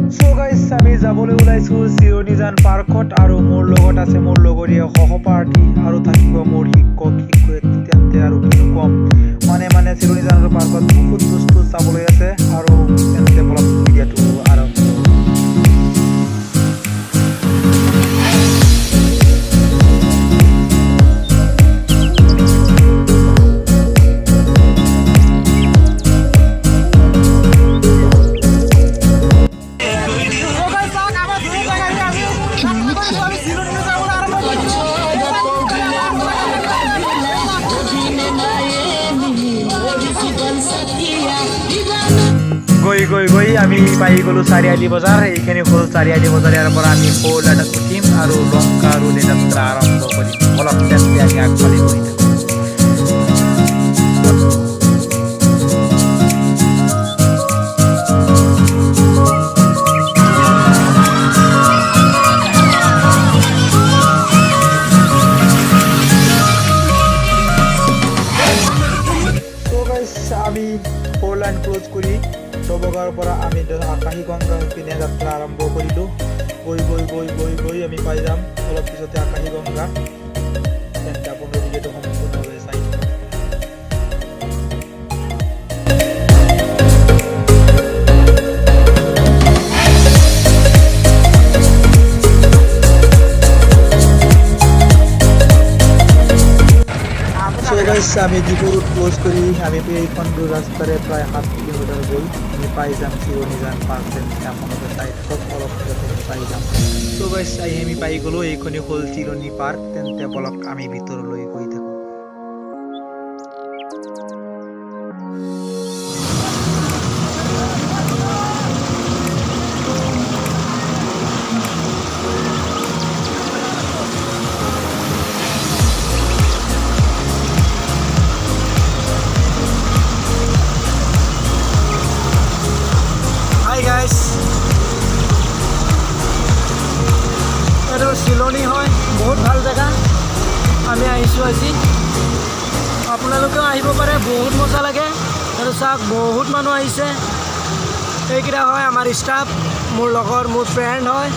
So guys, আমি যাবলৈ ওলাইছো চিৰণীজান পাৰ্কত আৰু মোৰ লগত আছে মোৰ লগৰীয়া সহপাঠী আৰু থাকিব মোৰ শিক্ষক শিক্ষয়িত্ৰী তেন্তে আৰু কি কম মানে চিৰণীজানৰ পাৰ্কত বহুত বস্তু চাবলৈ আছে আৰু তেন্তে ব্লগ ভিডিঅ'টো আৰম্ভ গৈ আমি পাই গ'লো চাৰিআলি বজাৰ এইখিনি হ'ল চাৰিআলি বজাৰৰ পৰা আমি শৌলাটাত উঠিম আৰু লংকা ৰোডে যাত্ৰা আৰম্ভ কৰিম অলপ তেন্তে আমি আগফালে গৈ থাকোঁ আমি ফ'ৰ লাইন ক্ল'জ কৰি চবগাঁৱৰ পৰা আমি আকাশী গংগা পিনে যাত্ৰা আৰম্ভ কৰিলোঁ গৈ আমি পাই যাম অলপ পিছতে আকাশী গংগা তেন্তে আপোনাৰ ভিডিঅ'টো সম্পূৰ্ণভাৱে চাই আমি ডিপু ৰোড ক্ল'জ কৰি আমি এইখন ৰাস্তাৰে প্ৰায় 7 কিলোমিটাৰ গৈ আমি পাই যাম চিৰণীজান পাৰ্ক তেন্তে আপোনালোকে চাই থাকক অলপ পিছতে পাই যাম চ' গাইছ আমি পাই গ'লোঁ এইখনেই হ'ল চিৰণী পাৰ্ক তেন্তে বলক আমি ভিতৰলৈ গৈ থাকোঁ এইটো চিলনী হয় বহুত ভাল জেগা আমি আহিছোঁ আজি আপোনালোকেও আহিব পাৰে বহুত মজা লাগে আৰু চাওক বহুত মানুহ আহিছে এইকেইটা হয় আমাৰ ষ্টাফ মোৰ লগৰ মোৰ ফ্ৰেণ্ড হয়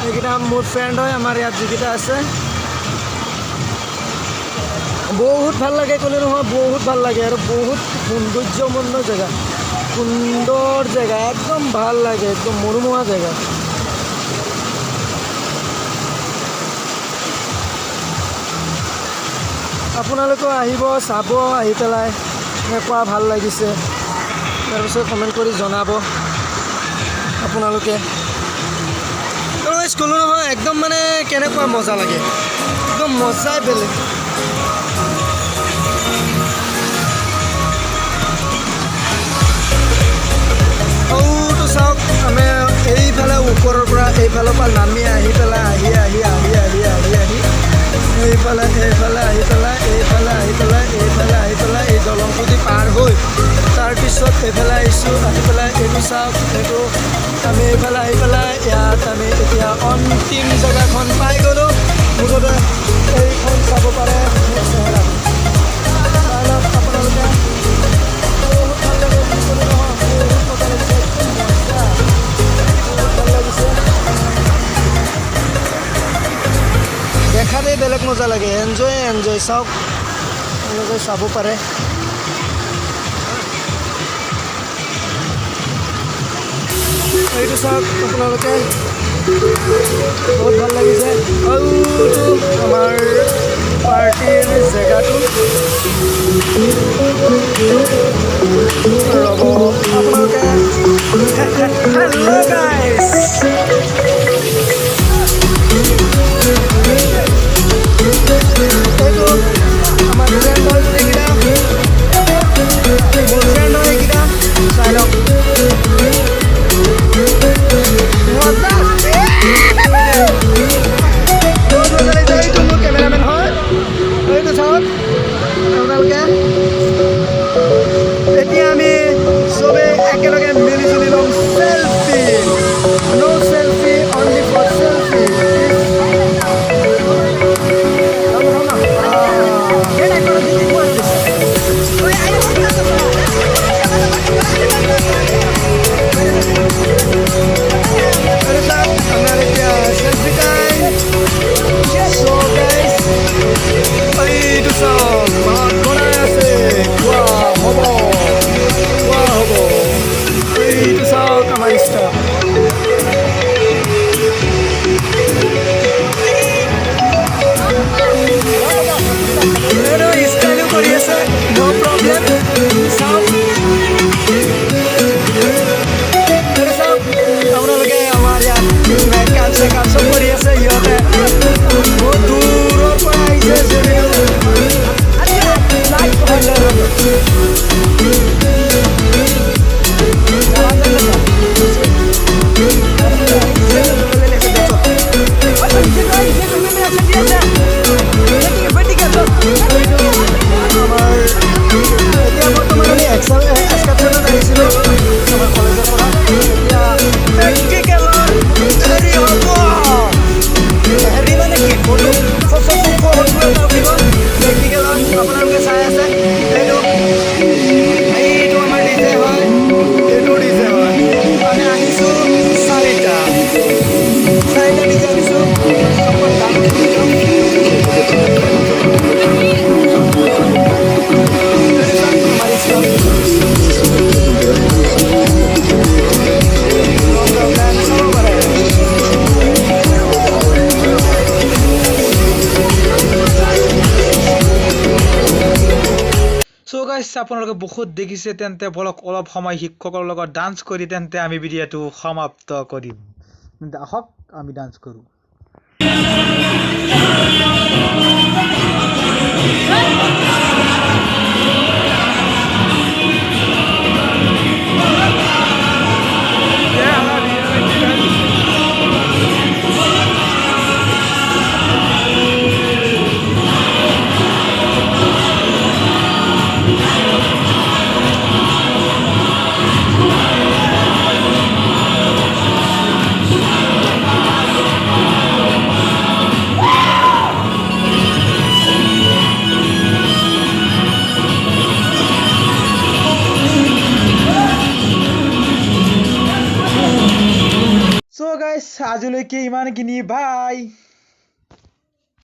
এইকেইটা মোৰ ফ্ৰেণ্ড হয় আমাৰ ইয়াত যিকেইটা আছে বহুত ভাল লাগে ক'লে নহয় বহুত ভাল লাগে আৰু বহুত সৌন্দৰ্যপূৰ্ণ জেগা সুন্দৰ জেগা একদম ভাল লাগে একদম মনোমোহা জেগা আপোনালোকেও আহিব চাব আহি পেলাই এনেকুৱা ভাল লাগিছে তাৰপিছত কমেণ্ট কৰি জনাব আপোনালোকে ক'লো নহয় একদম মানে কেনেকুৱা মজা লাগে একদম মজাই বেলেগ চাওক আমি এইফালে ওপৰৰ পৰা এইফালৰ পৰা নামি আহি পেলাই আহি এইফালে আহি পেলাই এই দলংটোদি পাৰ হৈ তাৰপিছত এইফালে আহিছোঁ আহি পেলাই এইটো চাওক এইটো আমি এইফালে আহি পেলাই ইয়াত আমি এতিয়া অন্তিম জেগাখন পাই গ'লোঁ মুঠতে এইখন চাব পাৰে আপোনালোকে বহুত ভাল লাগে দেখাতেই বেলেগ মজা লাগে এনজয় চাওক আপোনালোকে চাব পাৰে এইটো চাওক আপোনালোকে বহুত ভাল লাগিছে আৰু আমাৰ পাৰ্টিৰ জেগাটো ৰ'ব আপোনালোকে হেল্ল' গাইছ এইটো আমাৰ ফ্ৰেণ্ড হয় এইকেইটা মোৰ ফ্ৰেণ্ড হয় এইকেইটা চাই লওক এইটো মোৰ কেমেৰামেন হয় এইটো চাওক আপোনালোকে এতিয়া আমি চবেই একেলগে মিলি জুলি ল'ম চেলফি আমাৰ ষ্টপ ষ্টাইলো কৰি আছে নো প্ৰব্লেম চাওক চাওক আপোনালোকে আমাৰ ইয়াত নাইট কাম চব কৰি আছে সিহঁতে বহুত দূৰৰ পৰা আহিছে যদিও আপোনালোকে চাই আছে এইটো এইটো আমাৰ ডিজে হয় এইটো ডিজে হয় আমি আহিছোঁ চাৰিটা ডিজে আনিছোঁ অকণ ডাঙৰ সো গাইস আপোনালোকে বহুত দেখিছে তেন্তে বলক অলপ সময় শিক্ষকৰ লগত ডান্স কৰি তেন্তে আমি ভিডিঅ'টো সমাপ্ত কৰিম আহক আমি ডান্স কৰোঁ So guys, আজিলৈকে ইমানখিনি বাই